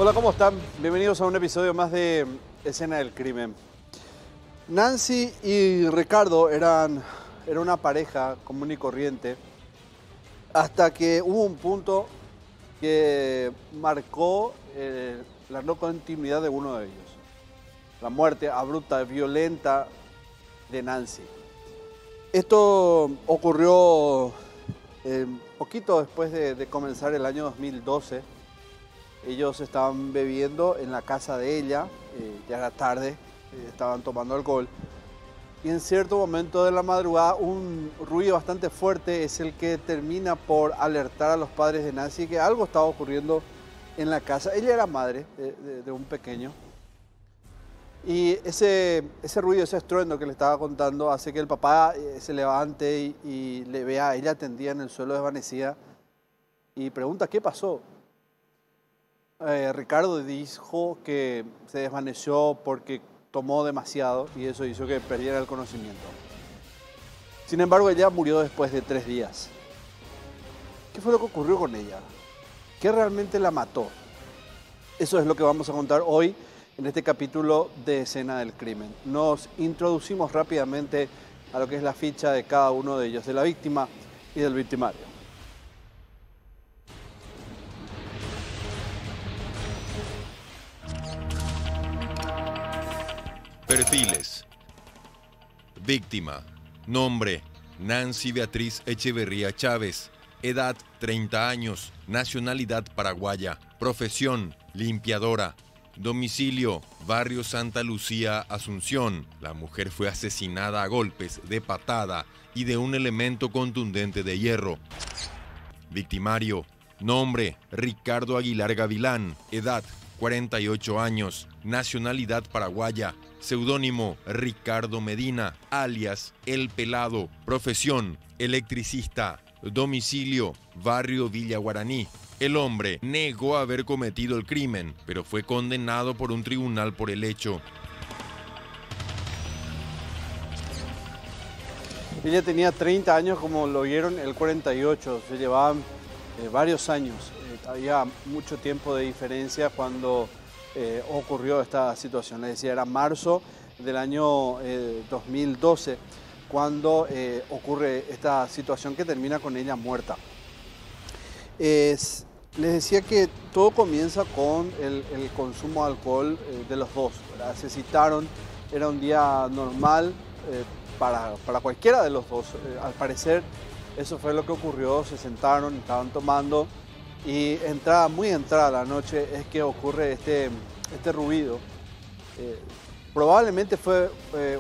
Hola, ¿cómo están? Bienvenidos a un episodio más de Escena del Crimen. Nancy y Ricardo eran una pareja común y corriente hasta que hubo un punto que marcó la no continuidad de uno de ellos. La muerte abrupta, violenta de Nancy. Esto ocurrió poquito después de comenzar el año 2012. Ellos estaban bebiendo en la casa de ella, ya era tarde, estaban tomando alcohol. Y en cierto momento de la madrugada, un ruido bastante fuerte es el que termina por alertar a los padres de Nancy que algo estaba ocurriendo en la casa. Ella era madre de un pequeño. Y ese ruido, ese estruendo que le estaba contando, hace que el papá se levante y le vea a ella tendida en el suelo desvanecida y pregunta qué pasó. Ricardo dijo que se desvaneció porque tomó demasiado y eso hizo que perdiera el conocimiento. Sin embargo, ella murió después de 3 días. ¿Qué fue lo que ocurrió con ella? ¿Qué realmente la mató? Eso es lo que vamos a contar hoy en este capítulo de Escena del Crimen. Nos introducimos rápidamente a lo que es la ficha de cada uno de ellos, de la víctima y del victimario. Perfiles. Víctima. Nombre: Nancy Beatriz Echeverría Chávez. Edad: 30 años. Nacionalidad: paraguaya. Profesión: limpiadora. Domicilio: Barrio Santa Lucía, Asunción. La mujer fue asesinada a golpes, de patada y de un elemento contundente de hierro. Victimario. Nombre: Ricardo Aguilar Gavilán. Edad: 48 años. Nacionalidad: paraguaya. Seudónimo: Ricardo Medina, alias El Pelado. Profesión: electricista. Domicilio: Barrio Villa Guaraní. El hombre negó haber cometido el crimen, pero fue condenado por un tribunal por el hecho. Ella tenía 30 años, como lo vieron, el 48. Se llevaban varios años. Había mucho tiempo de diferencia cuando ocurrió esta situación. Les decía, era marzo del año 2012 cuando ocurre esta situación que termina con ella muerta. Les decía que todo comienza con el consumo de alcohol de los dos, ¿verdad? Se citaron, era un día normal para cualquiera de los dos. Al parecer eso fue lo que ocurrió, se sentaron, estaban tomando. Y muy entrada la noche es que ocurre este ruido. Probablemente fue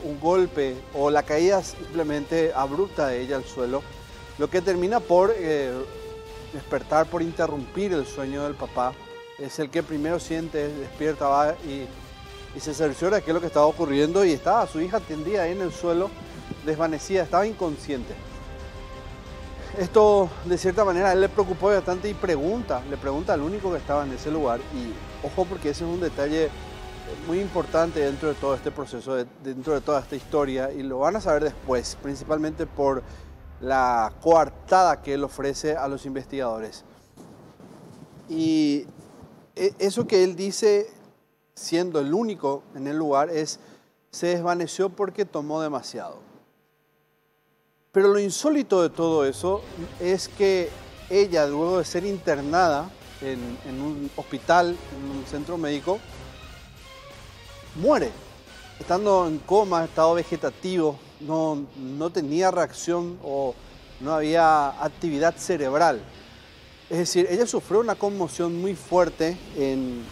un golpe o la caída simplemente abrupta de ella al suelo, lo que termina por despertar, por interrumpir el sueño del papá. Es el que primero siente, despierta, va y se cerciora de qué es lo que estaba ocurriendo y estaba su hija tendida ahí en el suelo, desvanecida, estaba inconsciente. Esto, de cierta manera, a él le preocupó bastante y le pregunta al único que estaba en ese lugar. Y ojo, porque ese es un detalle muy importante dentro de todo este proceso, dentro de toda esta historia, y lo van a saber después, principalmente por la coartada que él ofrece a los investigadores. Y eso que él dice, siendo el único en el lugar, se desvaneció porque tomó demasiado. Pero lo insólito de todo eso es que ella, luego de ser internada en un hospital, en un centro médico, muere. Estando en coma, estado vegetativo, no tenía reacción o no había actividad cerebral. Es decir, ella sufrió una conmoción muy fuerte en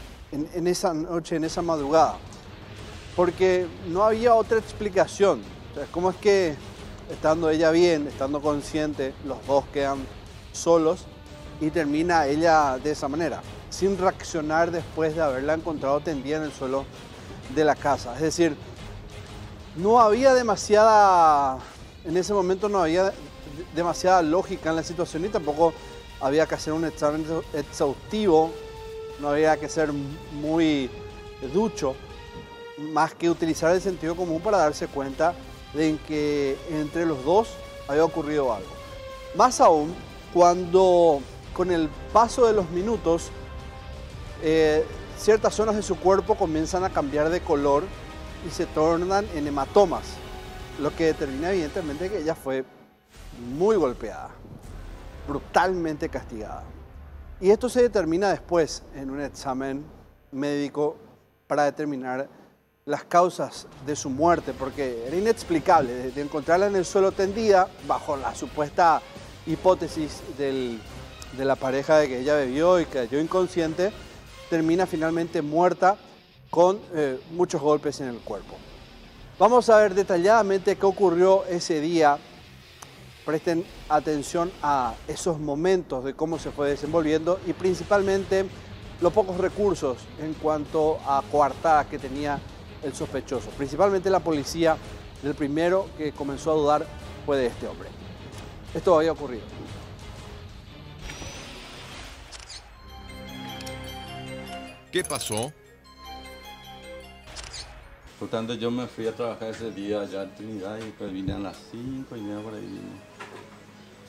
esa noche, en esa madrugada, porque no había otra explicación. O sea, ¿cómo es que estando ella bien, estando consciente, los dos quedan solos y termina ella de esa manera, sin reaccionar después de haberla encontrado tendida en el suelo de la casa? Es decir, no había en ese momento no había demasiada lógica en la situación y tampoco había que hacer un examen exhaustivo, no había que ser muy ducho, más que utilizar el sentido común para darse cuenta de que entre los dos había ocurrido algo. Más aún cuando con el paso de los minutos ciertas zonas de su cuerpo comienzan a cambiar de color y se tornan en hematomas, lo que determina evidentemente que ella fue muy golpeada, brutalmente castigada. Y esto se determina después en un examen médico para determinar las causas de su muerte, porque era inexplicable. De encontrarla en el suelo tendida, bajo la supuesta hipótesis de la pareja de que ella bebió y cayó inconsciente, termina finalmente muerta con muchos golpes en el cuerpo. Vamos a ver detalladamente qué ocurrió ese día. Presten atención a esos momentos de cómo se fue desenvolviendo y principalmente los pocos recursos en cuanto a coartadas que tenía el sospechoso. Principalmente la policía, el primero que comenzó a dudar fue de este hombre. Esto había ocurrido. ¿Qué pasó? Por tanto, yo me fui a trabajar ese día allá en Trinidad y después vine a las 5:30 por ahí vine.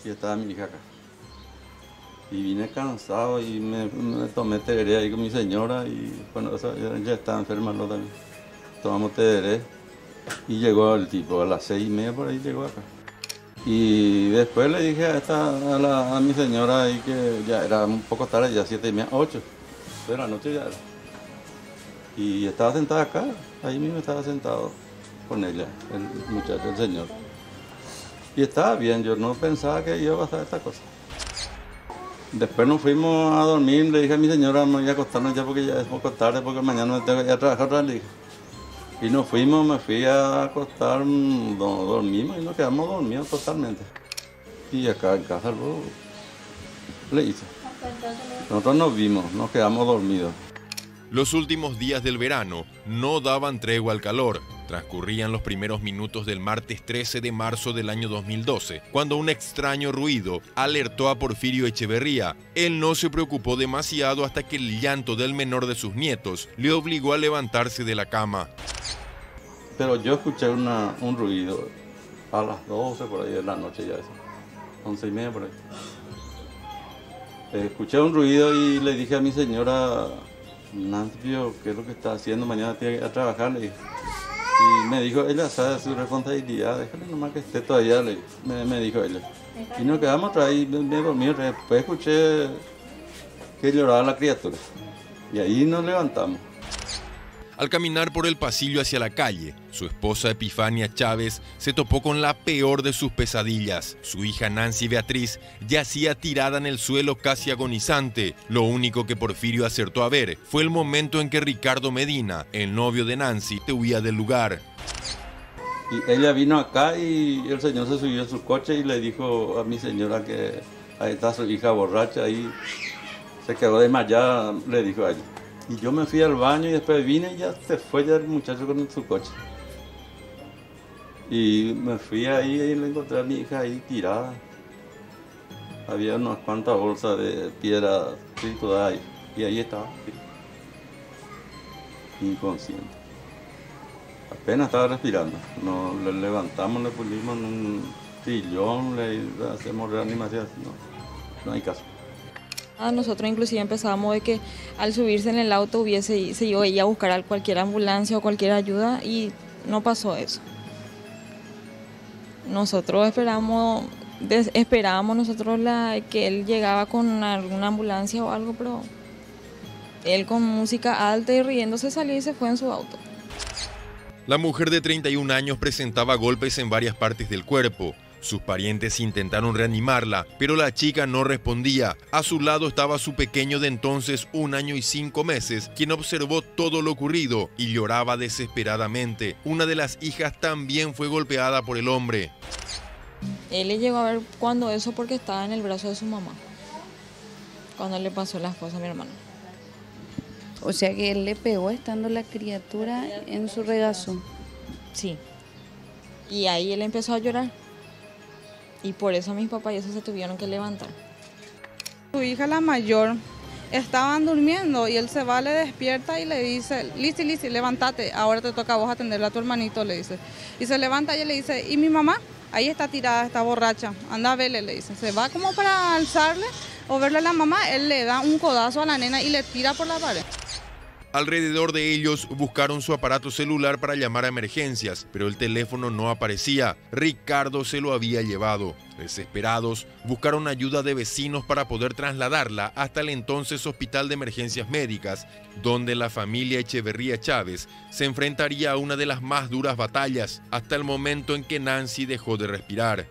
Y estaba mi hija acá. Y vine cansado y me tomé tereré ahí con mi señora y bueno, ya estaba enferma ¿no? También. Tomamos tereré y llegó el tipo a las 6:30 por ahí llegó acá. Y después le dije a mi señora ahí que ya era un poco tarde, ya 7:30, 8 de la noche ya era. Y estaba sentada acá, ahí mismo estaba sentado con ella, el muchacho, el señor. Y estaba bien, yo no pensaba que iba a pasar esta cosa. Después nos fuimos a dormir, le dije a mi señora, me voy a acostarnos ya porque ya es poco tarde, porque mañana me tengo que ir a trabajar otra vez. Y nos fuimos, me fui a acostar, dormimos y nos quedamos dormidos totalmente. Y acá en casa luego le hice. Nosotros nos vimos, nos quedamos dormidos. Los últimos días del verano no daban tregua al calor. Transcurrían los primeros minutos del martes 13 de marzo del año 2012, cuando un extraño ruido alertó a Porfirio Echeverría. Él no se preocupó demasiado hasta que el llanto del menor de sus nietos le obligó a levantarse de la cama. Pero yo escuché un ruido a las 12 por ahí de la noche ya eso, 11:30 por ahí. Escuché un ruido y le dije a mi señora, Nancy, ¿qué es lo que está haciendo? Mañana tiene que ir a trabajar, le dije. Y me dijo, ella sabe su responsabilidad, déjale nomás que esté todavía, me dijo ella. Y nos quedamos atrás y me dormí, después escuché que lloraba la criatura. Y ahí nos levantamos. Al caminar por el pasillo hacia la calle, su esposa Epifania Chávez se topó con la peor de sus pesadillas. Su hija Nancy Beatriz yacía tirada en el suelo casi agonizante. Lo único que Porfirio acertó a ver fue el momento en que Ricardo Medina, el novio de Nancy, huía del lugar. Y ella vino acá y el señor se subió a su coche y le dijo a mi señora que ahí está su hija borracha y se quedó desmayada, le dijo a ella. Y yo me fui al baño y después vine y ya se fue ya el muchacho con su coche. Y me fui ahí y le encontré a mi hija ahí tirada. Había unas cuantas bolsas de piedra trituradas ahí. Y ahí estaba, inconsciente. Apenas estaba respirando. Nos le levantamos, le pusimos en un sillón, le hacemos reanimación. No hay caso. Nosotros inclusive empezábamos de que al subirse en el auto se iba ella a buscar a cualquier ambulancia o cualquier ayuda y no pasó eso. Nosotros esperábamos nosotros que él llegaba con alguna ambulancia o algo, pero él con música alta y riéndose salió y se fue en su auto. La mujer de 31 años presentaba golpes en varias partes del cuerpo. Sus parientes intentaron reanimarla, pero la chica no respondía. A su lado estaba su pequeño de entonces 1 año y 5 meses, quien observó todo lo ocurrido y lloraba desesperadamente. Una de las hijas también fue golpeada por el hombre. Él le llegó a ver cuando eso porque estaba en el brazo de su mamá, cuando le pasó las cosas a mi hermano. O sea que él le pegó estando la criatura en su regazo. Sí. Y ahí él empezó a llorar. Y por eso mis papás y eso se tuvieron que levantar. Su hija, la mayor, estaban durmiendo y él se va, le despierta y le dice, Lizzy, levántate, ahora te toca a vos atenderle a tu hermanito, le dice. Y se levanta y ella le dice, ¿y mi mamá? Ahí está tirada, está borracha, anda a verle, le dice. Se va como para alzarle o verle a la mamá, él le da un codazo a la nena y le tira por la pared. Alrededor de ellos buscaron su aparato celular para llamar a emergencias, pero el teléfono no aparecía. Ricardo se lo había llevado. Desesperados, buscaron ayuda de vecinos para poder trasladarla hasta el entonces Hospital de Emergencias Médicas, donde la familia Echeverría Chávez se enfrentaría a una de las más duras batallas, hasta el momento en que Nancy dejó de respirar.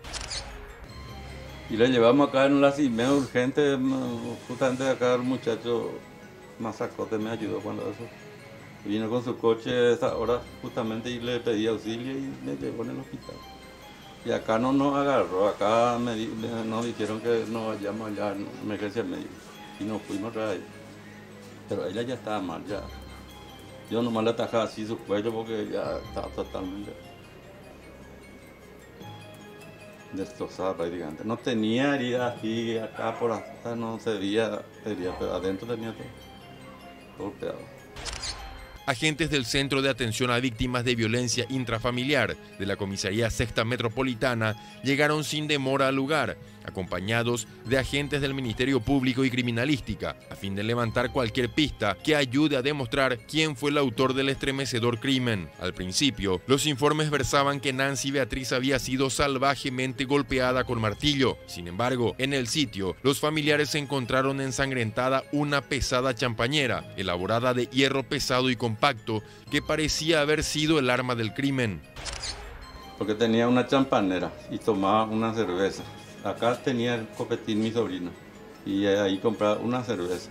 Y la llevamos acá en la CIME urgente, justamente acá el muchacho Mazacote me ayudó cuando eso. Vino con su coche a esa hora justamente y le pedí auxilio y me llevó en el hospital. Y acá no nos agarró, acá nos dijeron que nos vayamos allá en emergencia médica y nos fuimos otra vez. Pero ella ya estaba mal ya. Yo nomás le atajaba así su cuello porque ya estaba totalmente destrozada prácticamente. No tenía heridas aquí, acá por acá no se veía herida, pero adentro tenía todo golpeado. Agentes del Centro de Atención a Víctimas de Violencia Intrafamiliar de la Comisaría Sexta Metropolitana llegaron sin demora al lugar, acompañados de agentes del Ministerio Público y Criminalística, a fin de levantar cualquier pista que ayude a demostrar quién fue el autor del estremecedor crimen. Al principio, los informes versaban que Nancy Beatriz había sido salvajemente golpeada con martillo. Sin embargo, en el sitio, los familiares encontraron ensangrentada una pesada champañera, elaborada de hierro pesado y compacto, que parecía haber sido el arma del crimen. Porque tenía una champanera y tomaba una cerveza. Acá tenía el copetín mi sobrino y ahí compraba una cerveza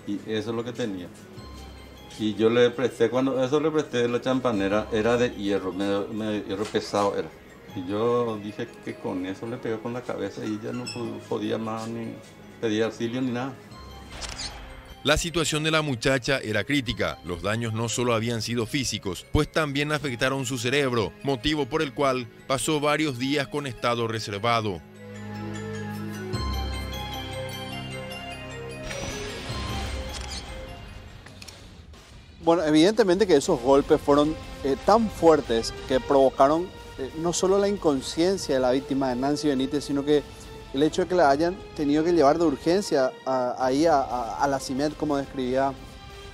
y eso es lo que tenía. Y yo le presté, cuando eso le presté la champanera, era de hierro, medio hierro pesado era. Y yo dije que con eso le pegó con la cabeza y ya no podía más ni pedir auxilio ni nada. La situación de la muchacha era crítica. Los daños no solo habían sido físicos, pues también afectaron su cerebro, motivo por el cual pasó varios días con estado reservado. Bueno, evidentemente que esos golpes fueron tan fuertes que provocaron no solo la inconsciencia de la víctima de Nancy Benítez, sino que el hecho de que la hayan tenido que llevar de urgencia ahí a la CIMED, como describía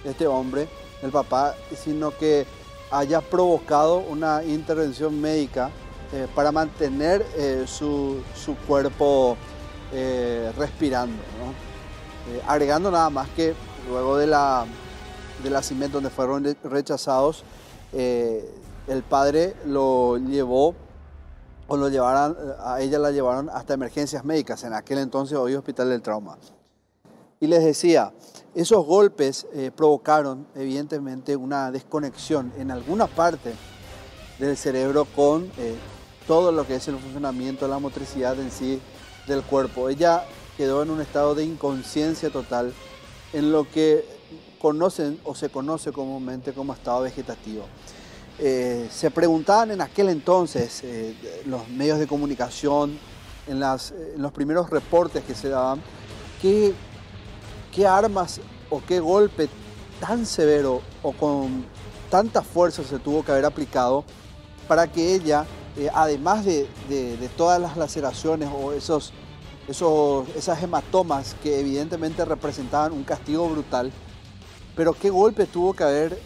este hombre, el papá, sino que haya provocado una intervención médica para mantener su cuerpo respirando, ¿no? Agregando nada más que luego de la CIMED, donde fueron rechazados, el padre lo llevó, a ella la llevaron hasta emergencias médicas, en aquel entonces hoy Hospital del Trauma. Y les decía, esos golpes provocaron evidentemente una desconexión en alguna parte del cerebro con todo lo que es el funcionamiento de la motricidad en sí del cuerpo. Ella quedó en un estado de inconsciencia total, en lo que conocen o se conoce comúnmente como estado vegetativo. Se preguntaban en aquel entonces los medios de comunicación, en los primeros reportes que se daban, qué armas o qué golpe tan severo o con tanta fuerza se tuvo que haber aplicado para que ella, además de todas las laceraciones o esas hematomas que evidentemente representaban un castigo brutal, pero qué golpe tuvo que haber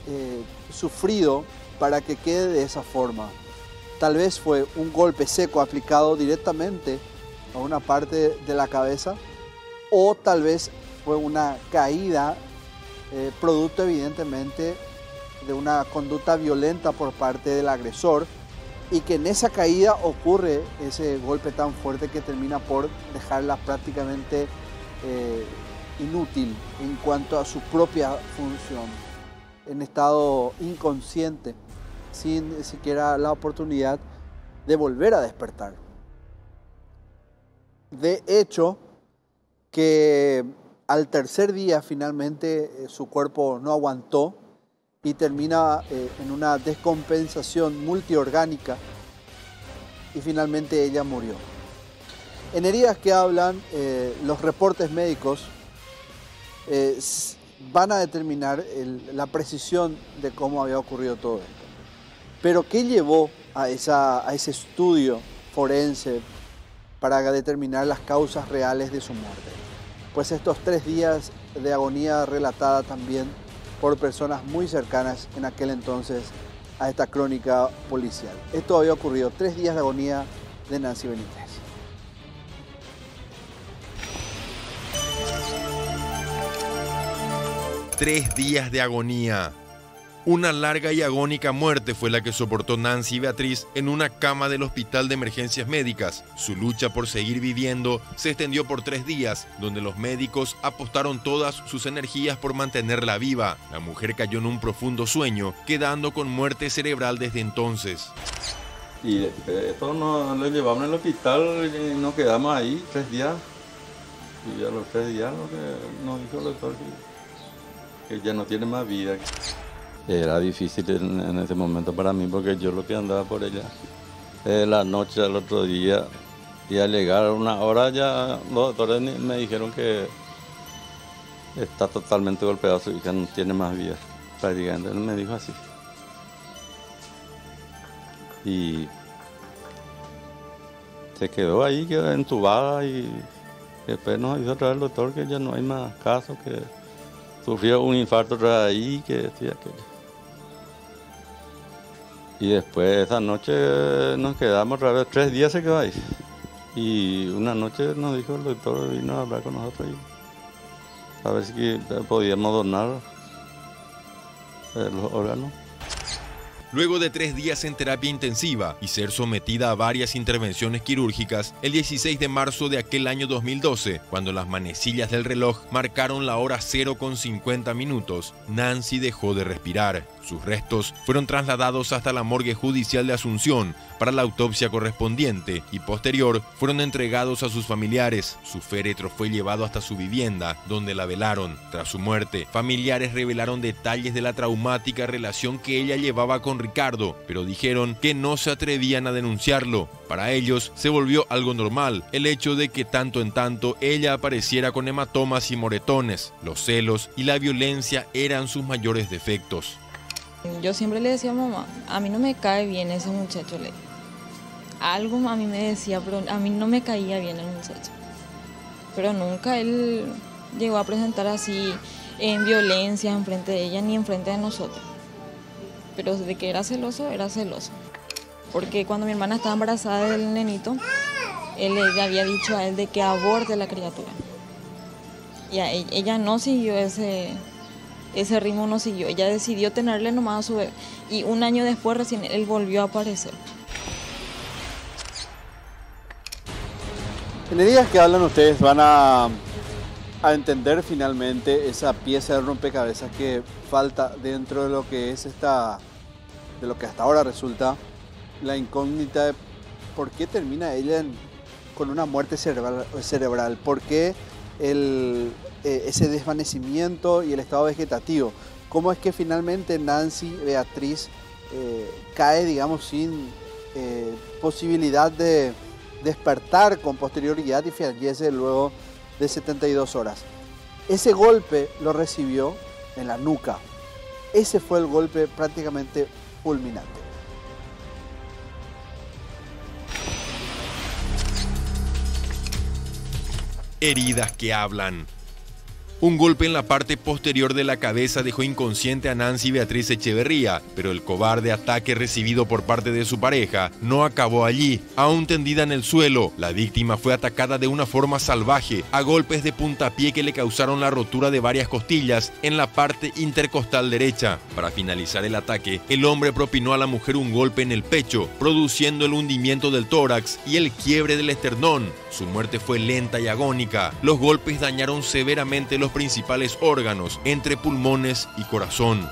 sufrido para que quede de esa forma. Tal vez fue un golpe seco aplicado directamente a una parte de la cabeza, o tal vez fue una caída producto evidentemente de una conducta violenta por parte del agresor, y que en esa caída ocurre ese golpe tan fuerte que termina por dejarla prácticamente inútil en cuanto a su propia función, en estado inconsciente, sin siquiera la oportunidad de volver a despertar. De hecho, que al tercer día finalmente su cuerpo no aguantó y termina en una descompensación multiorgánica y finalmente ella murió. En heridas que hablan, los reportes médicos van a determinar la precisión de cómo había ocurrido todo esto. Pero ¿qué llevó a ese estudio forense para determinar las causas reales de su muerte? Pues estos 3 días de agonía relatada también por personas muy cercanas en aquel entonces a esta crónica policial. Esto había ocurrido 3 días de agonía de Nancy Benítez. Tres días de agonía. Una larga y agónica muerte fue la que soportó Nancy Beatriz en una cama del Hospital de Emergencias Médicas. Su lucha por seguir viviendo se extendió por 3 días, donde los médicos apostaron todas sus energías por mantenerla viva. La mujer cayó en un profundo sueño, quedando con muerte cerebral desde entonces. Y esto nos lo llevamos al hospital y nos quedamos ahí 3 días. Y a los 3 días lo que nos dijo el doctor que ya no tiene más vida. Era difícil en ese momento para mí porque yo lo que andaba por ella. La noche al otro día y al llegar a una hora ya los doctores me dijeron que está totalmente golpeado, su hija no tiene más vida. Prácticamente él me dijo así. Y se quedó ahí, quedó entubada y después nos dijo otra vez el doctor que ya no hay más casos, que sufrió un infarto otra vez ahí, que decía aquello. Y después esa noche nos quedamos otra vez, 3 días se quedó ahí. Y una noche nos dijo el doctor, vino a hablar con nosotros y a ver si podíamos donar los órganos. Luego de 3 días en terapia intensiva y ser sometida a varias intervenciones quirúrgicas, el 16 de marzo de aquel año 2012, cuando las manecillas del reloj marcaron la hora 0:50, Nancy dejó de respirar. Sus restos fueron trasladados hasta la morgue judicial de Asunción para la autopsia correspondiente y posterior fueron entregados a sus familiares. Su féretro fue llevado hasta su vivienda, donde la velaron. Tras su muerte, familiares revelaron detalles de la traumática relación que ella llevaba con Ricardo, pero dijeron que no se atrevían a denunciarlo. Para ellos se volvió algo normal el hecho de que tanto en tanto ella apareciera con hematomas y moretones. Los celos y la violencia eran sus mayores defectos. Yo siempre le decía a mamá, a mí no me cae bien ese muchacho. Algo a mí me decía, pero a mí no me caía bien el muchacho. Pero nunca él llegó a presentar así en violencia enfrente de ella ni enfrente de nosotros. Pero de que era celoso, era celoso. Porque cuando mi hermana estaba embarazada del nenito, él le había dicho a él de que aborte la criatura. Y ella no siguió ese ritmo, no siguió. Ella decidió tenerle nomás a su bebé. Y un año después recién él volvió a aparecer. En el día que hablan ustedes van a entender finalmente esa pieza de rompecabezas que falta dentro de lo que es de lo que hasta ahora resulta la incógnita de por qué termina ella con una muerte cerebral, por qué ese desvanecimiento y el estado vegetativo. ¿Cómo es que finalmente Nancy Beatriz cae, digamos, sin posibilidad de despertar con posterioridad y fallece luego de 72 horas? Ese golpe lo recibió en la nuca. Ese fue el golpe prácticamente fulminante. Heridas que hablan. Un golpe en la parte posterior de la cabeza dejó inconsciente a Nancy Beatriz Echeverría, pero el cobarde ataque recibido por parte de su pareja no acabó allí. Aún tendida en el suelo, la víctima fue atacada de una forma salvaje, a golpes de puntapié que le causaron la rotura de varias costillas en la parte intercostal derecha. Para finalizar el ataque, el hombre propinó a la mujer un golpe en el pecho, produciendo el hundimiento del tórax y el quiebre del esternón. Su muerte fue lenta y agónica. Los golpes dañaron severamente los principales órganos, entre pulmones y corazón.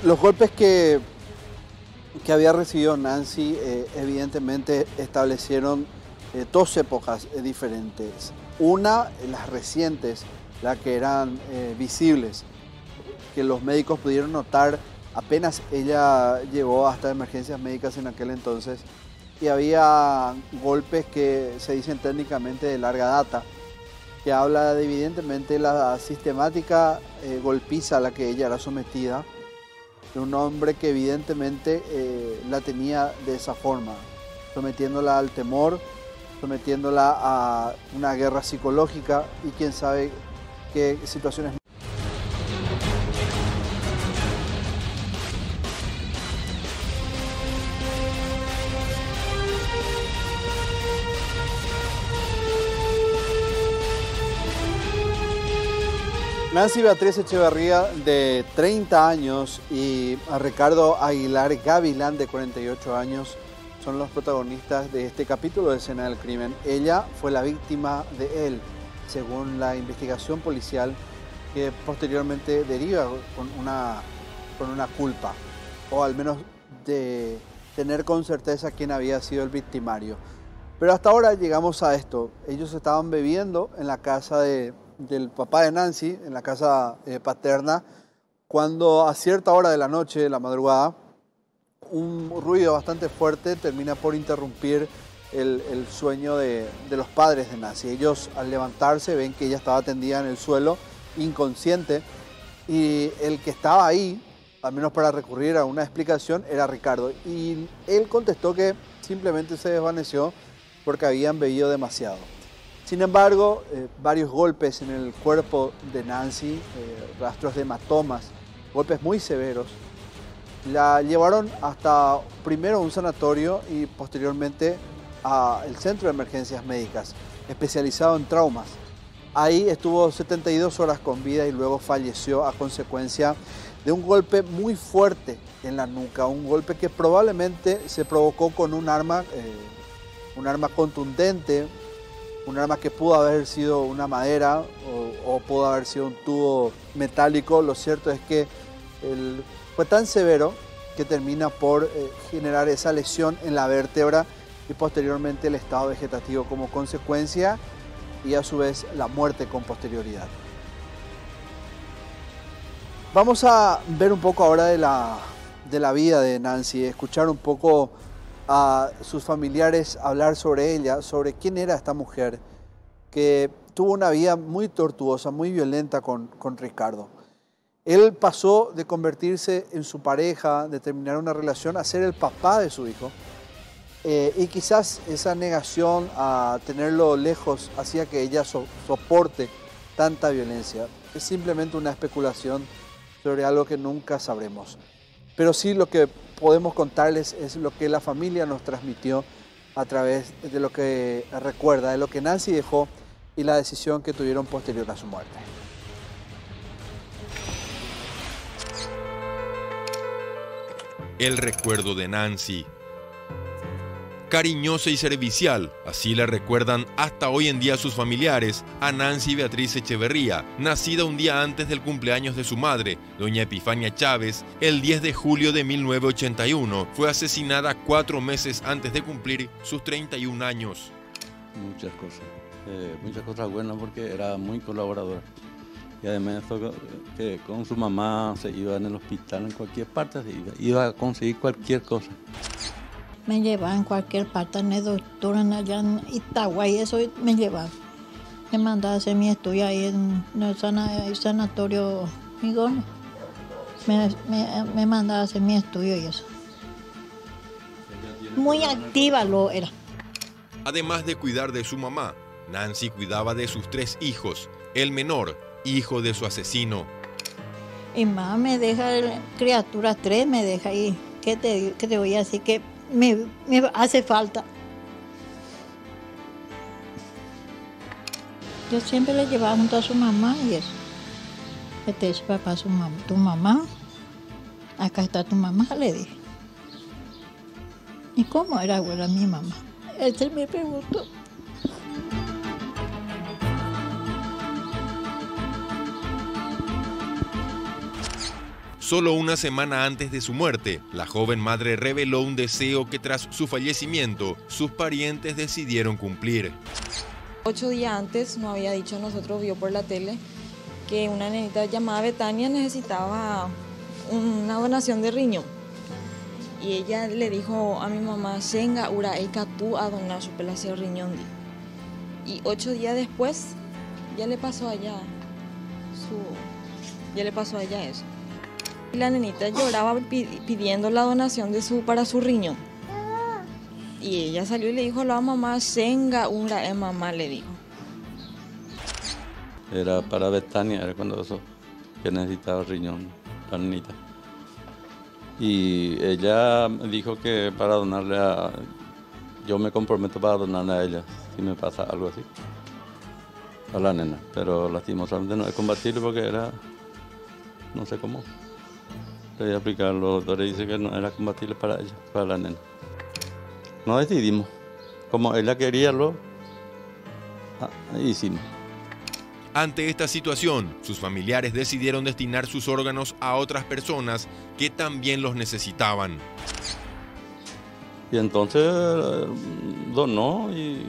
Los golpes que había recibido Nancy evidentemente establecieron 2 épocas diferentes. Una, las recientes, las que eran visibles, que los médicos pudieron notar apenas ella llegó hasta emergencias médicas en aquel entonces, y había golpes que se dicen técnicamente de larga data, que habla de evidentemente la sistemática golpiza a la que ella era sometida, de un hombre que evidentemente la tenía de esa forma, sometiéndola al temor, sometiéndola a una guerra psicológica y quién sabe qué situaciones. Nancy Beatriz Echeverría, de 30 años, y a Ricardo Aguilar Gavilán, de 48 años, son los protagonistas de este capítulo de Escena del Crimen. Ella fue la víctima de él, según la investigación policial, que posteriormente deriva con una culpa, o al menos de tener con certeza quién había sido el victimario. Pero hasta ahora llegamos a esto. Ellos estaban bebiendo en la casa del papá de Nancy, en la casa paterna, cuando a cierta hora de la noche, de la madrugada, un ruido bastante fuerte termina por interrumpir el sueño de los padres de Nancy. Ellos, al levantarse, ven que ella estaba tendida en el suelo, inconsciente, y el que estaba ahí, al menos para recurrir a una explicación, era Ricardo. Y él contestó que simplemente se desvaneció porque habían bebido demasiado. Sin embargo, varios golpes en el cuerpo de Nancy, rastros de hematomas, golpes muy severos, la llevaron hasta primero a un sanatorio y posteriormente al centro de emergencias médicas, especializado en traumas. Ahí estuvo 72 horas con vida y luego falleció a consecuencia de un golpe muy fuerte en la nuca, un golpe que probablemente se provocó con un arma contundente, un arma que pudo haber sido una madera o pudo haber sido un tubo metálico. Lo cierto es que fue tan severo que termina por generar esa lesión en la vértebra y posteriormente el estado vegetativo como consecuencia y a su vez la muerte con posterioridad. Vamos a ver un poco ahora de la vida de Nancy, escuchar un poco a sus familiares hablar sobre ella, sobre quién era esta mujer que tuvo una vida muy tortuosa, muy violenta con Ricardo. Él pasó de convertirse en su pareja, de terminar una relación, a ser el papá de su hijo. Y quizás esa negación a tenerlo lejos hacía que ella soporte tanta violencia. Es simplemente una especulación sobre algo que nunca sabremos. Pero sí lo que podemos contarles es lo que la familia nos transmitió a través de lo que recuerda, de lo que Nancy dejó y la decisión que tuvieron posterior a su muerte. El recuerdo de Nancy. Cariñosa y servicial, así la recuerdan hasta hoy en día sus familiares a Nancy Beatriz Echeverría, nacida un día antes del cumpleaños de su madre, doña Epifania Chávez, el 10 de julio de 1981. Fue asesinada 4 meses antes de cumplir sus 31 años. Muchas cosas buenas porque era muy colaboradora. Y además que con su mamá se iba en el hospital, en cualquier parte, iba a conseguir cualquier cosa. Me llevaba en cualquier parte, en el doctor, allá en Itagua, y eso me llevaba. Me mandaba a hacer mi estudio ahí en el sanatorio Migones. Me mandaba a hacer mi estudio y eso. Muy activa lo era. Además de cuidar de su mamá, Nancy cuidaba de sus 3 hijos, el menor, hijo de su asesino. Y más me deja, criatura 3 me deja ahí. ¿Qué te voy a decir? Que me hace falta. Yo siempre le llevaba junto a su mamá y eso. Este es papá, tu mamá. Acá está tu mamá, le dije. ¿Y cómo era abuela mi mamá? Él me preguntó. Solo una semana antes de su muerte, la joven madre reveló un deseo que tras su fallecimiento, sus parientes decidieron cumplir. 8 días antes nos había dicho a nosotros, vio por la tele, que una nenita llamada Betania necesitaba una donación de riñón. Y ella le dijo a mi mamá, Shenga, ura eika tú a donar su pelacio riñón. Y 8 días después, ya le pasó allá eso. Y la nenita lloraba pidiendo la donación para su riñón. Y ella salió y le dijo a la mamá, senga una mamá, le dijo. Era para Betania, era cuando eso, que necesitaba riñón, la nenita. Y ella me dijo que para donarle a... Yo me comprometo para donarle a ella, si me pasa algo así, a la nena. Pero lastimosamente no es compatible porque era... no sé cómo. Le voy a explicar, los doctores dicen que no era compatible para ella, para la nena. No decidimos. Como ella quería, lo hicimos. Ante esta situación, sus familiares decidieron destinar sus órganos a otras personas que también los necesitaban. Y entonces donó y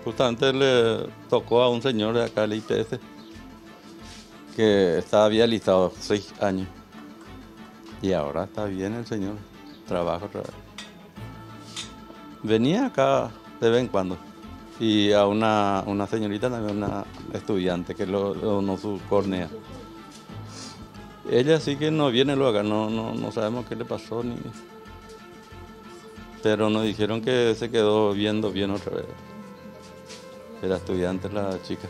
justamente le tocó a un señor de acá, el IPS, que había listado 6 años. Y ahora está bien el señor, trabaja otra vez. Venía acá de vez en cuando. Y a una señorita también, una estudiante que lo donó su córnea. Ella sí que no viene luego acá, no sabemos qué le pasó ni... Pero nos dijeron que se quedó viendo bien otra vez. Era estudiante la chica.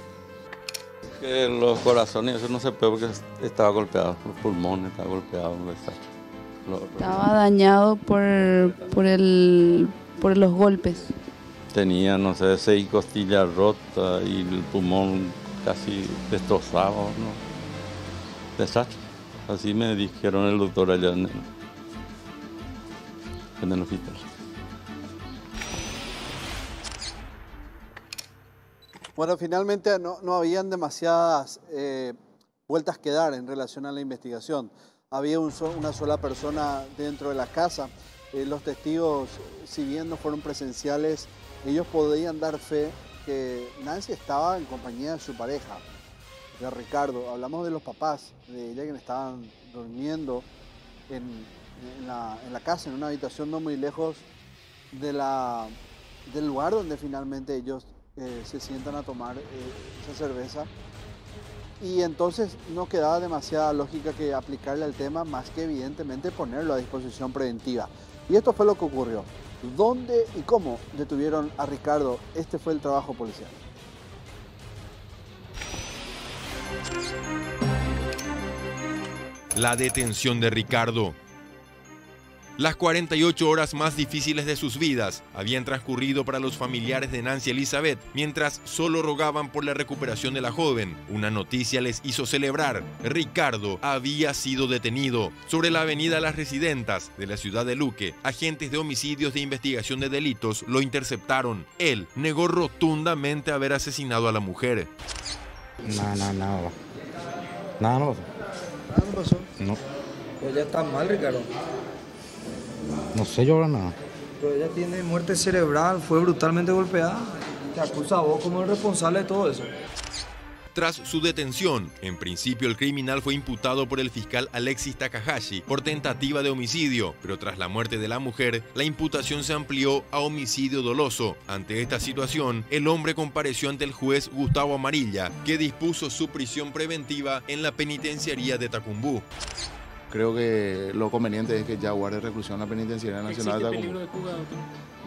Que los corazones, eso no se puede porque estaba golpeado, los pulmones estaban golpeados, un desastre. Estaba dañado por los golpes. Tenía, no sé, 6 costillas rotas y el pulmón casi destrozado, ¿no? Desastre. Así me dijeron el doctor allá en el hospital. Bueno, finalmente no habían demasiadas vueltas que dar en relación a la investigación. Había una sola persona dentro de la casa. Los testigos, si bien no fueron presenciales, ellos podían dar fe que Nancy estaba en compañía de su pareja, de Ricardo. Hablamos de los papás de ella, quienes estaban durmiendo en la casa, en una habitación no muy lejos del lugar donde finalmente ellos se sientan a tomar esa cerveza. Y entonces no quedaba demasiada lógica que aplicarle al tema, más que evidentemente ponerlo a disposición preventiva. Y esto fue lo que ocurrió. ¿Dónde y cómo detuvieron a Ricardo? Este fue el trabajo policial. La detención de Ricardo. Las 48 horas más difíciles de sus vidas habían transcurrido para los familiares de Nancy Elizabeth, mientras solo rogaban por la recuperación de la joven. Una noticia les hizo celebrar. Ricardo había sido detenido. Sobre la avenida Las Residentas de la ciudad de Luque, agentes de homicidios de investigación de delitos lo interceptaron. Él negó rotundamente haber asesinado a la mujer. Nada no pasó. No. Pues ella está mal, Ricardo. No sé yo nada. Pero ella tiene muerte cerebral, fue brutalmente golpeada. Te acusa a vos como el responsable de todo eso. Tras su detención, en principio el criminal fue imputado por el fiscal Alexis Takahashi por tentativa de homicidio, pero tras la muerte de la mujer, la imputación se amplió a homicidio doloso. Ante esta situación, el hombre compareció ante el juez Gustavo Amarilla, que dispuso su prisión preventiva en la penitenciaría de Tacumbú. Creo que lo conveniente es que ya guarde reclusión la Penitenciaría Nacional de Tacumbú. ¿Existe peligro de fuga, doctor?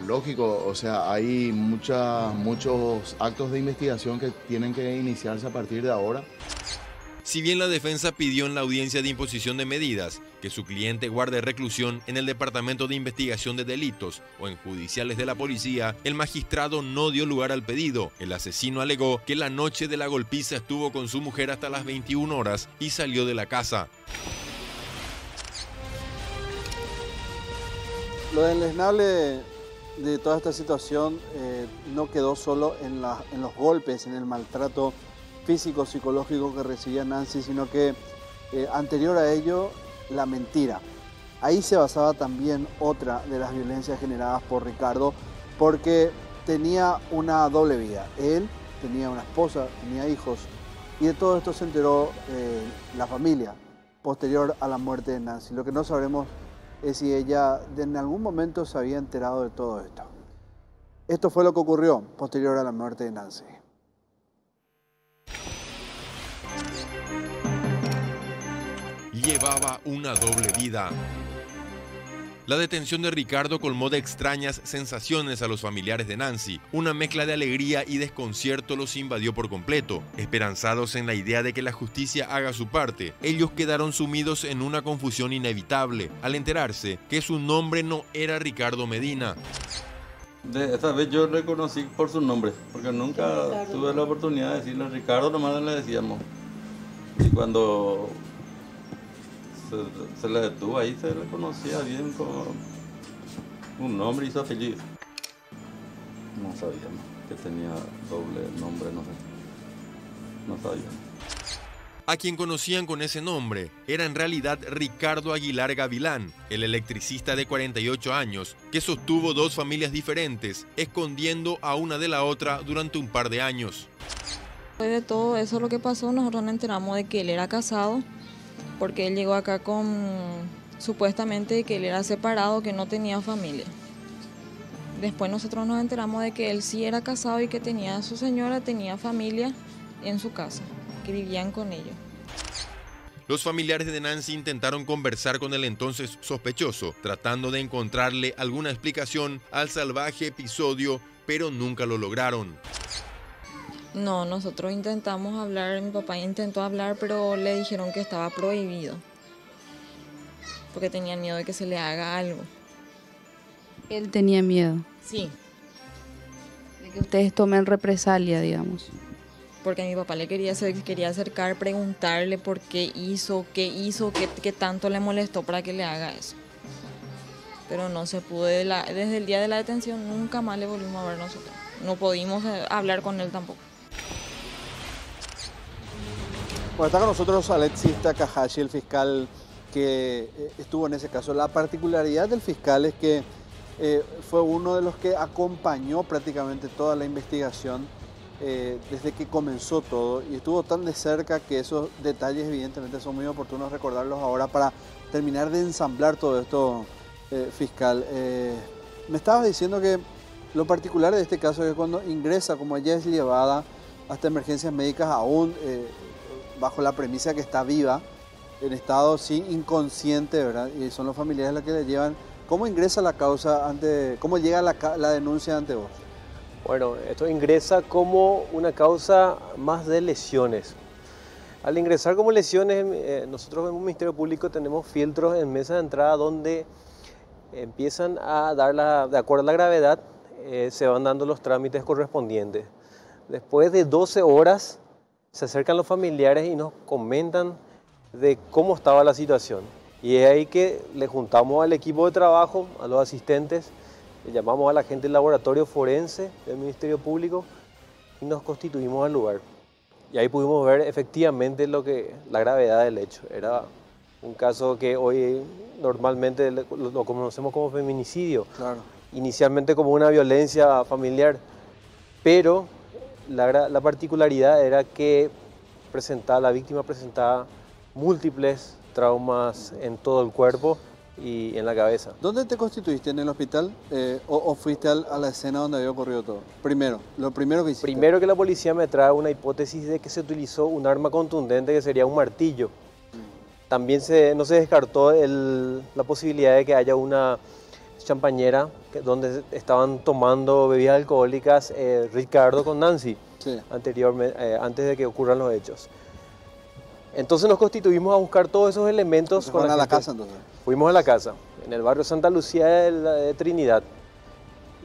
Lógico, o sea, hay muchos actos de investigación que tienen que iniciarse a partir de ahora. Si bien la defensa pidió en la audiencia de imposición de medidas que su cliente guarde reclusión en el Departamento de Investigación de Delitos o en judiciales de la policía, el magistrado no dio lugar al pedido. El asesino alegó que la noche de la golpiza estuvo con su mujer hasta las 21 horas y salió de la casa. Lo deleznable de toda esta situación no quedó solo en los golpes, en el maltrato físico, psicológico que recibía Nancy, sino que anterior a ello, la mentira. Ahí se basaba también otra de las violencias generadas por Ricardo, porque tenía una doble vida. Él tenía una esposa, tenía hijos, y de todo esto se enteró la familia posterior a la muerte de Nancy. Lo que no sabremos es si ella en algún momento se había enterado de todo esto. Esto fue lo que ocurrió posterior a la muerte de Nancy. Llevaba una doble vida. La detención de Ricardo colmó de extrañas sensaciones a los familiares de Nancy. Una mezcla de alegría y desconcierto los invadió por completo. Esperanzados en la idea de que la justicia haga su parte, ellos quedaron sumidos en una confusión inevitable al enterarse que su nombre no era Ricardo Medina. Esta vez yo reconocí por su nombre, porque nunca tuve la oportunidad de decirle Ricardo, nomás le decíamos. Y cuando se le detuvo ahí, se le conocía bien con un nombre y su apellido. No sabíamos que tenía doble nombre, no sabíamos. A quien conocían con ese nombre era en realidad Ricardo Aguilar Gavilán, el electricista de 48 años, que sostuvo dos familias diferentes, escondiendo a una de la otra durante un par de años. Después de todo eso lo que pasó, nosotros nos enteramos de que él era casado, porque él llegó acá con supuestamente que él era separado, que no tenía familia. Después nosotros nos enteramos de que él sí era casado y que tenía a su señora, tenía familia en su casa, que vivían con ellos. Los familiares de Nancy intentaron conversar con el entonces sospechoso, tratando de encontrarle alguna explicación al salvaje episodio, pero nunca lo lograron. No, nosotros intentamos hablar, mi papá intentó hablar, pero le dijeron que estaba prohibido, porque tenían miedo de que se le haga algo. Él tenía miedo. Sí. De que ustedes tomen represalia, digamos. Porque mi papá le quería acercar, preguntarle por qué hizo, qué tanto le molestó para que le haga eso. Pero no se pudo, desde el día de la detención nunca más le volvimos a ver nosotros. No pudimos hablar con él tampoco. Bueno, está con nosotros Alexis Takahashi, el fiscal que estuvo en ese caso. La particularidad del fiscal es que fue uno de los que acompañó prácticamente toda la investigación desde que comenzó todo y estuvo tan de cerca que esos detalles evidentemente son muy oportunos recordarlos ahora para terminar de ensamblar todo esto, fiscal. Me estabas diciendo que lo particular de este caso es que cuando ingresa, como ella es llevada hasta emergencias médicas aún bajo la premisa que está viva, en estado sí inconsciente, ¿verdad? Y son los familiares los que le llevan. ¿Cómo ingresa la causa cómo llega la denuncia ante vos? Bueno, esto ingresa como una causa más de lesiones. Al ingresar como lesiones, nosotros en un Ministerio Público tenemos filtros en mesa de entrada donde empiezan a dar, de acuerdo a la gravedad, se van dando los trámites correspondientes. Después de 12 horas se acercan los familiares y nos comentan de cómo estaba la situación. Y es ahí que le juntamos al equipo de trabajo, a los asistentes, le llamamos a la gente del laboratorio forense del Ministerio Público y nos constituimos al lugar. Y ahí pudimos ver efectivamente la gravedad del hecho. Era un caso que hoy normalmente lo conocemos como feminicidio. Claro. Inicialmente como una violencia familiar, pero la particularidad era que la víctima presentaba múltiples traumas en todo el cuerpo y en la cabeza. ¿Dónde te constituiste? ¿En el hospital o fuiste a la escena donde había ocurrido todo? Lo primero que hiciste. Primero que la policía me trae una hipótesis de que se utilizó un arma contundente que sería un martillo. También no se descartó la posibilidad de que haya una champañera donde estaban tomando bebidas alcohólicas Ricardo con Nancy, sí, antes de que ocurran los hechos. Entonces nos constituimos a buscar todos esos elementos. ¿Fueron a la casa entonces? Fuimos a la casa, en el barrio Santa Lucía de Trinidad.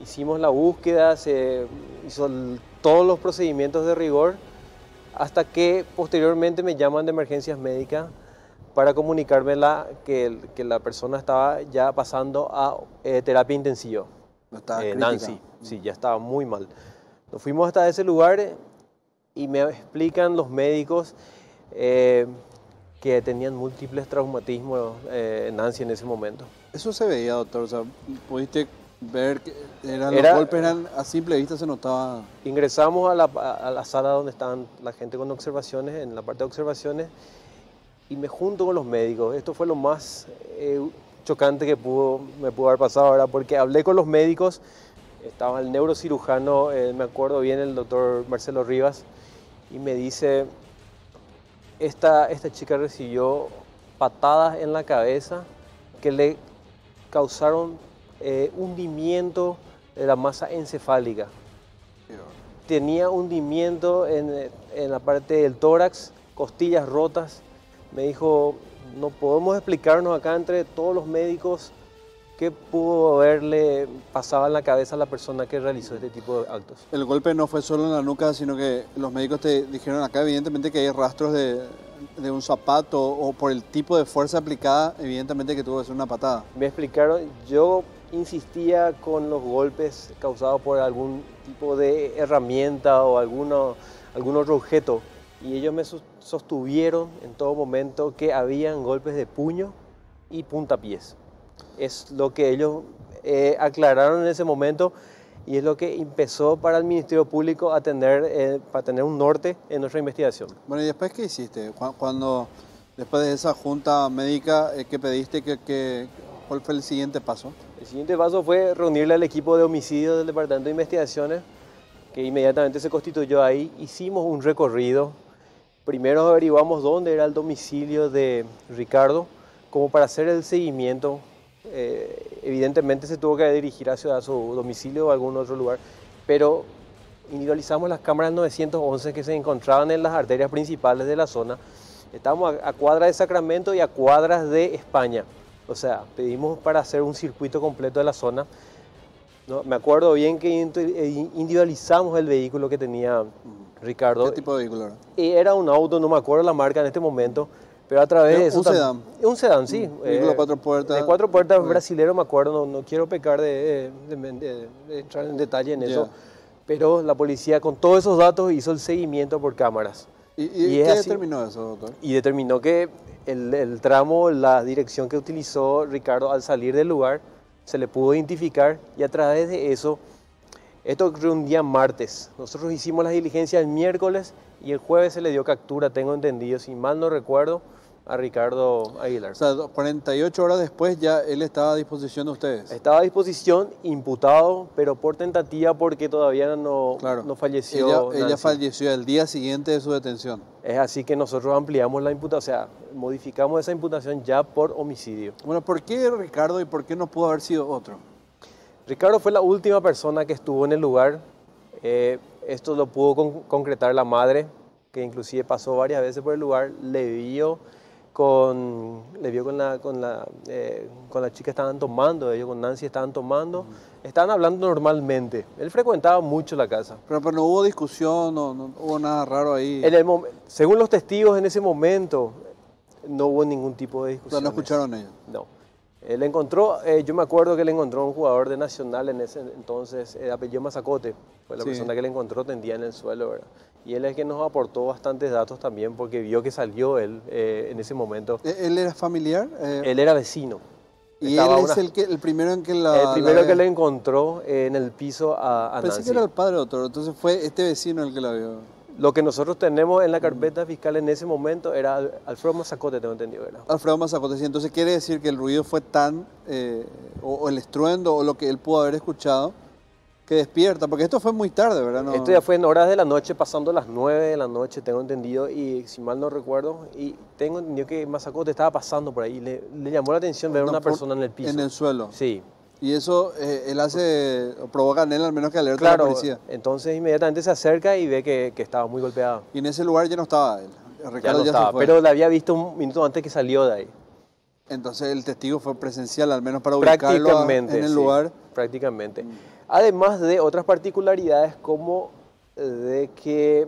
Hicimos la búsqueda, se hizo todos los procedimientos de rigor, hasta que posteriormente me llaman de emergencias médicas para comunicarme que la persona estaba ya pasando a terapia intensiva. Nancy, sí, ya estaba muy mal. Nos fuimos hasta ese lugar y me explican los médicos que tenían múltiples traumatismos Nancy en ese momento. Eso se veía, doctor, o sea, pudiste ver que los golpes eran a simple vista, se notaba. Ingresamos a la sala donde estaban la gente con observaciones, en la parte de observaciones, y me junto con los médicos. Esto fue lo más chocante que me pudo haber pasado ahora, porque hablé con los médicos, estaba el neurocirujano, me acuerdo bien, el doctor Marcelo Rivas, y me dice: esta chica recibió patadas en la cabeza que le causaron hundimiento de la masa encefálica. Tenía hundimiento en la parte del tórax, costillas rotas. Me dijo, no podemos explicarnos acá entre todos los médicos qué pudo haberle pasado en la cabeza a la persona que realizó este tipo de actos. El golpe no fue solo en la nuca, sino que los médicos te dijeron acá evidentemente que hay rastros de un zapato o por el tipo de fuerza aplicada, evidentemente que tuvo que ser una patada. Me explicaron, yo insistía con los golpes causados por algún tipo de herramienta o algún otro objeto y ellos me sostuvieron en todo momento que habían golpes de puño y puntapiés. Es lo que ellos aclararon en ese momento y es lo que empezó para el Ministerio Público a tener, para tener un norte en nuestra investigación. Bueno, ¿y después qué hiciste? Después de esa junta médica, ¿qué pediste? ¿Cuál fue el siguiente paso? El siguiente paso fue reunirle al equipo de homicidios del Departamento de Investigaciones, que inmediatamente se constituyó ahí. Hicimos un recorrido. Primero averiguamos dónde era el domicilio de Ricardo, como para hacer el seguimiento. Evidentemente se tuvo que dirigir hacia su domicilio o algún otro lugar, pero individualizamos las cámaras 911 que se encontraban en las arterias principales de la zona. Estábamos a cuadras de Sacramento y a cuadras de España. O sea, pedimos para hacer un circuito completo de la zona. No, me acuerdo bien que individualizamos el vehículo que tenía Ricardo. ¿Qué tipo de vehículo era? Y era un auto, no me acuerdo la marca en este momento, pero a través de eso... ¿Un sedán? Un sedán, sí. Vehículo de 4 puertas. De 4 puertas, brasilero, me acuerdo, no quiero pecar de entrar en detalle en eso, pero la policía con todos esos datos hizo el seguimiento por cámaras. ¿Y qué determinó eso, doctor? Y determinó que el tramo, la dirección que utilizó Ricardo al salir del lugar, se le pudo identificar y a través de eso, esto ocurrió un día martes. Nosotros hicimos las diligencias el miércoles y el jueves se le dio captura, tengo entendido, si mal no recuerdo, a Ricardo Aguilar. O sea, 48 horas después ya él estaba a disposición de ustedes. Estaba a disposición, imputado, pero por tentativa porque todavía no falleció. Ella falleció el día siguiente de su detención. Es así que nosotros ampliamos la imputación, o sea, modificamos esa imputación ya por homicidio. Bueno, ¿por qué Ricardo y por qué no pudo haber sido otro? Ricardo fue la última persona que estuvo en el lugar. Esto lo pudo concretar la madre, que inclusive pasó varias veces por el lugar, le vio con la chica, estaban tomando, ellos con Nancy estaban tomando, estaban hablando normalmente. Él frecuentaba mucho la casa. Pero no hubo discusión, no hubo nada raro ahí. Según los testigos en ese momento, no hubo ningún tipo de discusión. O sea, ¿no escucharon ellos? No. Él encontró, yo me acuerdo que él encontró a un jugador de Nacional en ese entonces, apellido Mazacote, fue la persona que le encontró tendida en el suelo, ¿verdad? Y él es el que nos aportó bastantes datos también porque vio que salió él en ese momento. ¿Él era familiar? Él era vecino. ¿Y él es el primero en que el primero que le encontró en el piso a Nancy. Pensé que era el padre, doctor, entonces fue este vecino el que la vio. Lo que nosotros tenemos en la carpeta fiscal en ese momento era Alfredo Mazacote, tengo entendido, ¿verdad? Alfredo Mazacote, sí. Entonces quiere decir que el ruido fue tan, o el estruendo, o lo que él pudo haber escuchado, que despierta, porque esto fue muy tarde, ¿verdad? No. Esto ya fue en horas de la noche, pasando las 9 de la noche, tengo entendido, y si mal no recuerdo, y tengo entendido que Mazacote estaba pasando por ahí, le llamó la atención ver a una persona en el piso. En el suelo. Sí. Y eso provoca en él al menos que alerta a la policía. Entonces inmediatamente se acerca y ve que estaba muy golpeado. Y en ese lugar ya no estaba él. Ricardo ya no estaba, pero la había visto un minuto antes que salió de ahí. Entonces el testigo fue presencial, al menos para ubicarlo en el lugar. Prácticamente. Además de otras particularidades como de que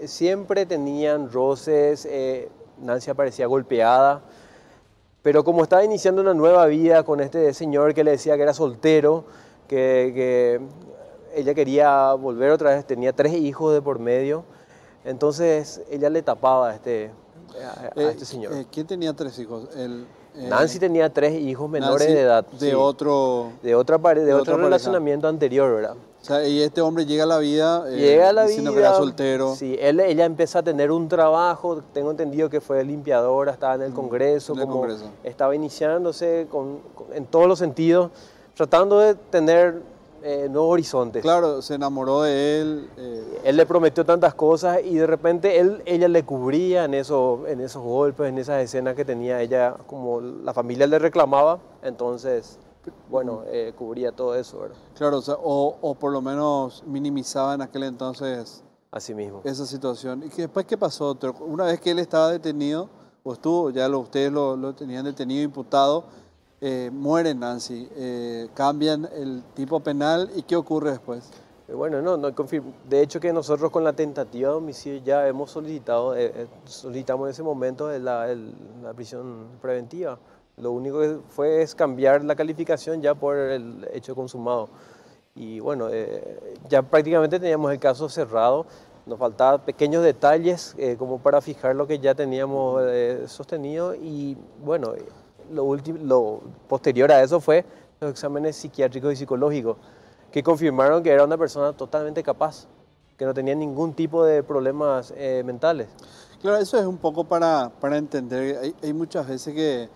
siempre tenían roces, Nancy aparecía golpeada, pero como estaba iniciando una nueva vida con este señor que le decía que era soltero, que ella quería volver otra vez, tenía 3 hijos de por medio, entonces ella le tapaba a este señor. ¿Quién tenía 3 hijos? Nancy tenía 3 hijos menores de edad. De otro relacionamiento anterior, ¿verdad? O sea, y este hombre llega a la vida diciendo que era soltero. Sí, ella empieza a tener un trabajo, tengo entendido que fue limpiadora, estaba en el Congreso, estaba iniciándose en todos los sentidos, tratando de tener nuevos horizontes. Claro, se enamoró de él. Él le prometió tantas cosas y de repente ella le cubría en esos golpes, en esas escenas que tenía ella, como la familia le reclamaba, entonces, bueno, cubría todo eso, ¿verdad? Claro, o por lo menos minimizaba en aquel entonces así mismo esa situación. ¿Y después qué pasó? Una vez que él estaba detenido, o estuvo, ya ustedes lo tenían detenido, imputado, muere Nancy, cambian el tipo penal y ¿qué ocurre después? Bueno, no confirmo. De hecho que nosotros con la tentativa de homicidio ya hemos solicitamos en ese momento la prisión preventiva. Lo único que fue es cambiar la calificación ya por el hecho consumado. Y bueno, ya prácticamente teníamos el caso cerrado. Nos faltaban pequeños detalles como para fijar lo que ya teníamos sostenido y bueno, lo posterior a eso fue los exámenes psiquiátricos y psicológicos que confirmaron que era una persona totalmente capaz, que no tenía ningún tipo de problemas mentales. Claro, eso es un poco para entender. Hay muchas veces que,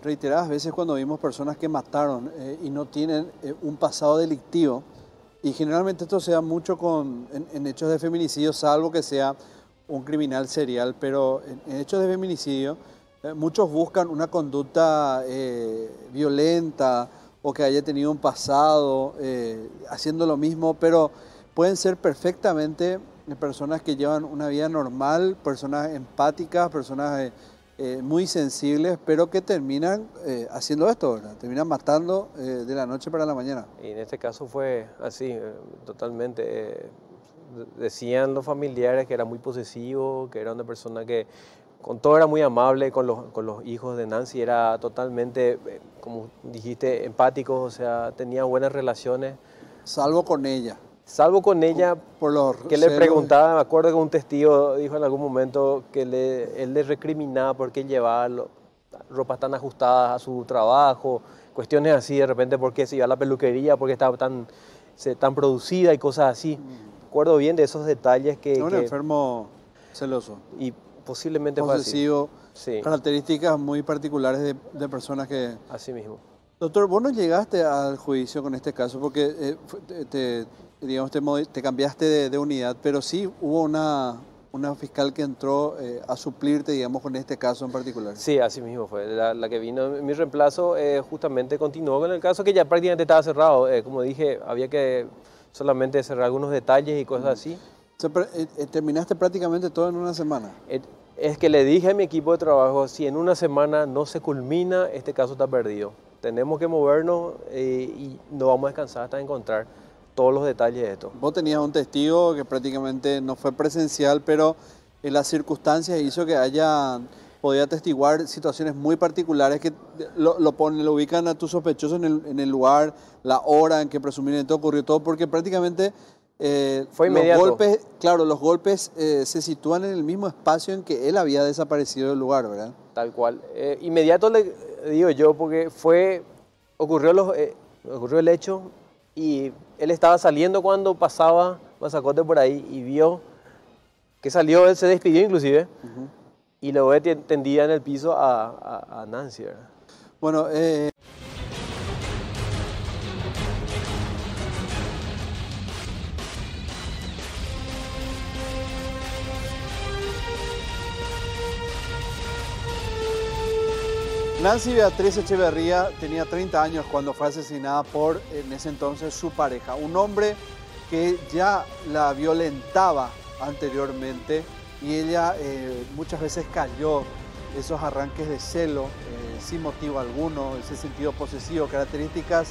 reiteradas veces cuando vimos personas que mataron y no tienen un pasado delictivo, y generalmente esto se da mucho en hechos de feminicidio, salvo que sea un criminal serial, pero en hechos de feminicidio muchos buscan una conducta violenta o que haya tenido un pasado haciendo lo mismo, pero pueden ser perfectamente personas que llevan una vida normal, personas empáticas, personas muy sensibles, pero que terminan haciendo esto, ¿verdad? Terminan matando de la noche para la mañana. Y en este caso fue así, totalmente. Decían los familiares que era muy posesivo, que era una persona que con todo era muy amable, con los hijos de Nancy era totalmente, como dijiste, empático, o sea, tenía buenas relaciones. Salvo con ella. Salvo con ella, por los que le preguntaba, me acuerdo que un testigo dijo en algún momento que él le recriminaba porque él llevaba ropas tan ajustadas a su trabajo, cuestiones así, de repente porque se iba a la peluquería, porque estaba tan producida y cosas así. Recuerdo bien de esos detalles que... Un enfermo celoso. Y posiblemente posesivo, fue así. Sí. Características muy particulares de personas que... Así mismo. Doctor, vos no llegaste al juicio con este caso porque te cambiaste de unidad, pero sí hubo una fiscal que entró a suplirte, digamos, con este caso en particular. Sí, así mismo fue. La que vino en mi reemplazo justamente continuó con el caso que ya prácticamente estaba cerrado. Como dije, había que solamente cerrar algunos detalles y cosas así. ¿Terminaste prácticamente todo en una semana? Es que le dije a mi equipo de trabajo, si en una semana no se culmina, este caso está perdido. Tenemos que movernos y no vamos a descansar hasta encontrar todos los detalles de esto. Vos tenías un testigo que prácticamente no fue presencial, pero en las circunstancias hizo que podía atestiguar situaciones muy particulares que lo ubican a tu sospechoso en el lugar, la hora en que presumiblemente ocurrió todo, porque prácticamente fue inmediato. Los golpes se sitúan en el mismo espacio en que él había desaparecido del lugar, ¿verdad? Tal cual. Inmediato le digo yo, porque ocurrió el hecho y él estaba saliendo cuando pasaba Mazacote por ahí y vio que salió, él se despidió inclusive, y luego tendía en el piso a Nancy, ¿verdad? Bueno, Nancy Beatriz Echeverría tenía 30 años cuando fue asesinada por, en ese entonces, su pareja. Un hombre que ya la violentaba anteriormente y ella muchas veces cayó esos arranques de celo sin motivo alguno, ese sentido posesivo, características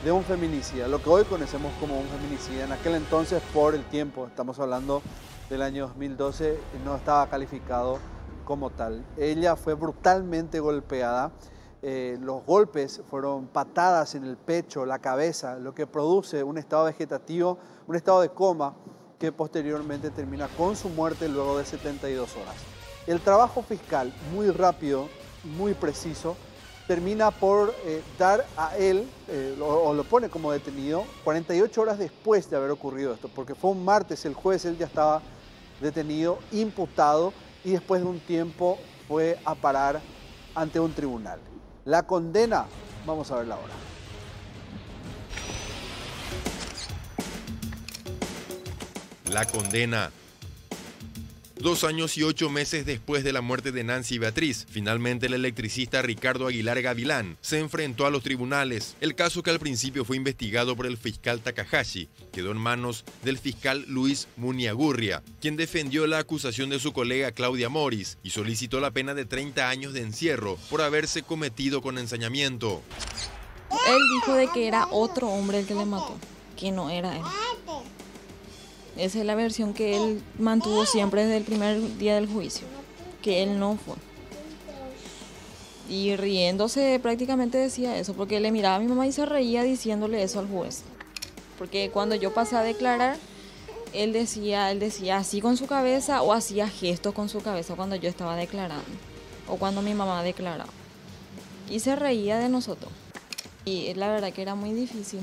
de un feminicida. Lo que hoy conocemos como un feminicida, en aquel entonces, por el tiempo, estamos hablando del año 2012, no estaba calificado como tal. Ella fue brutalmente golpeada, los golpes fueron patadas en el pecho, la cabeza, lo que produce un estado vegetativo, un estado de coma que posteriormente termina con su muerte luego de 72 horas. El trabajo fiscal, muy rápido, muy preciso, termina por dar a él, o lo pone como detenido, 48 horas después de haber ocurrido esto, porque fue un martes, el jueves él ya estaba detenido, imputado, y después de un tiempo fue a parar ante un tribunal. La condena, vamos a verla ahora. la condena. 2 años y 8 meses después de la muerte de Nancy Beatriz, finalmente el electricista Ricardo Aguilar Gavilán se enfrentó a los tribunales. El caso, que al principio fue investigado por el fiscal Takahashi, quedó en manos del fiscal Luis Muniagurria, quien defendió la acusación de su colega Claudia Moris y solicitó la pena de 30 años de encierro por haberse cometido con ensañamiento. Él dijo de que era otro hombre el que le mató, que no era él. Esa es la versión que él mantuvo siempre desde el primer día del juicio, que él no fue. Y riéndose prácticamente decía eso, porque le miraba a mi mamá y se reía diciéndole eso al juez. Porque cuando yo pasé a declarar, él decía así con su cabeza o hacía gestos con su cabeza cuando yo estaba declarando, o cuando mi mamá declaraba. Y se reía de nosotros. Y la verdad que era muy difícil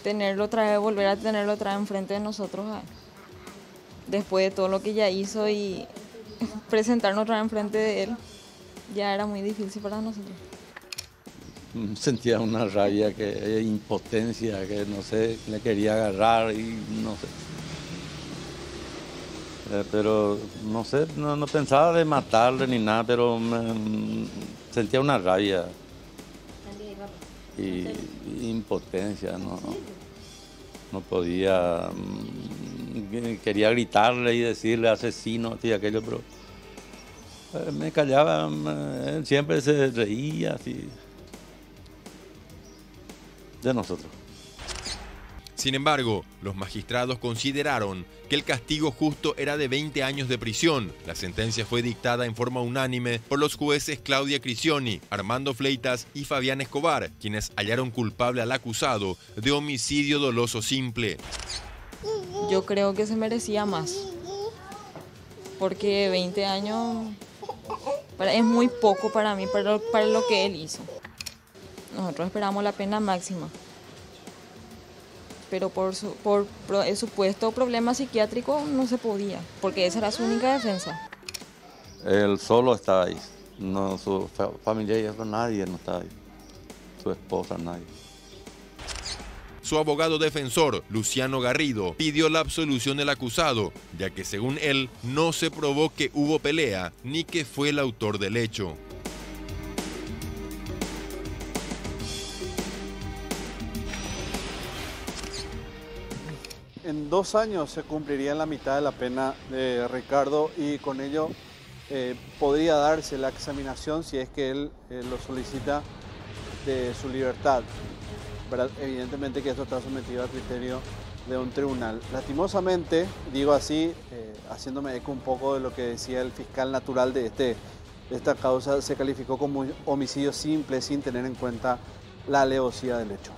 tenerlo otra vez, volver a tenerlo otra vez enfrente de nosotros, después de todo lo que ya hizo, y presentarnos otra vez enfrente de él, ya era muy difícil para nosotros. Sentía una rabia, impotencia, que no sé, le quería agarrar y no sé. Pero no sé, no pensaba de matarle ni nada, pero sentía una rabia y impotencia, no podía, quería gritarle y decirle asesino y aquello, pero me callaba, él siempre se reía así de nosotros. Sin embargo, los magistrados consideraron que el castigo justo era de 20 años de prisión. La sentencia fue dictada en forma unánime por los jueces Claudia Cricioni, Armando Fleitas y Fabián Escobar, quienes hallaron culpable al acusado de homicidio doloso simple. Yo creo que se merecía más, porque 20 años es muy poco para mí, para lo que él hizo. Nosotros esperamos la pena máxima, pero por el supuesto problema psiquiátrico no se podía, porque esa era su única defensa. Él solo estaba ahí, no, su familia, nadie no estaba ahí, su esposa, nadie. Su abogado defensor, Luciano Garrido, pidió la absolución del acusado, ya que según él no se probó que hubo pelea ni que fue el autor del hecho. En 2 años se cumpliría la mitad de la pena de Ricardo, y con ello podría darse la examinación, si es que él lo solicita, de su libertad. ¿Verdad? Evidentemente que esto está sometido al criterio de un tribunal. Lastimosamente, digo así, haciéndome eco un poco de lo que decía el fiscal natural de esta causa, se calificó como homicidio simple sin tener en cuenta la alevosía del hecho.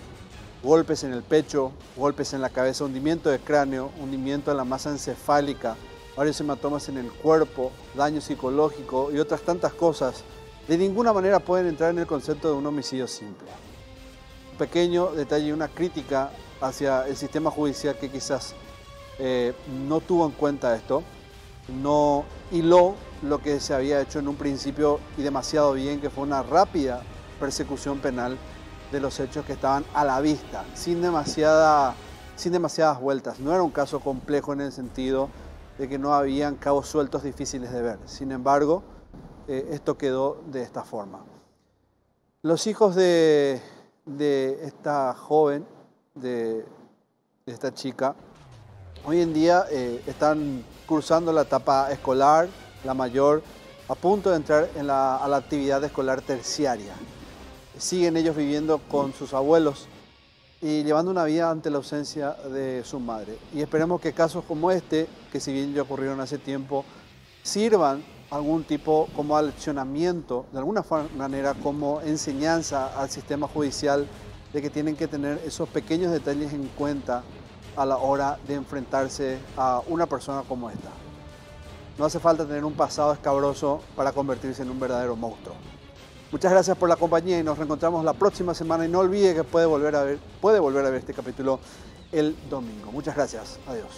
Golpes en el pecho, golpes en la cabeza, hundimiento de cráneo, hundimiento en la masa encefálica, varios hematomas en el cuerpo, daño psicológico y otras tantas cosas, de ninguna manera pueden entrar en el concepto de un homicidio simple. Un pequeño detalle y una crítica hacia el sistema judicial que quizás no tuvo en cuenta esto, no hiló lo que se había hecho en un principio y demasiado bien, que fue una rápida persecución penal de los hechos que estaban a la vista, sin demasiadas vueltas. No era un caso complejo en el sentido de que no habían cabos sueltos difíciles de ver. Sin embargo, esto quedó de esta forma. Los hijos de esta joven, de esta chica, hoy en día están cursando la etapa escolar, la mayor, a punto de entrar a la actividad escolar terciaria. Siguen ellos viviendo con sus abuelos y llevando una vida ante la ausencia de su madre. Y esperemos que casos como este, que si bien ya ocurrieron hace tiempo, sirvan algún tipo como aleccionamiento, de alguna manera como enseñanza al sistema judicial, de que tienen que tener esos pequeños detalles en cuenta a la hora de enfrentarse a una persona como esta. No hace falta tener un pasado escabroso para convertirse en un verdadero monstruo. Muchas gracias por la compañía y nos reencontramos la próxima semana. Y no olvide que puede volver a ver este capítulo el domingo. Muchas gracias. Adiós.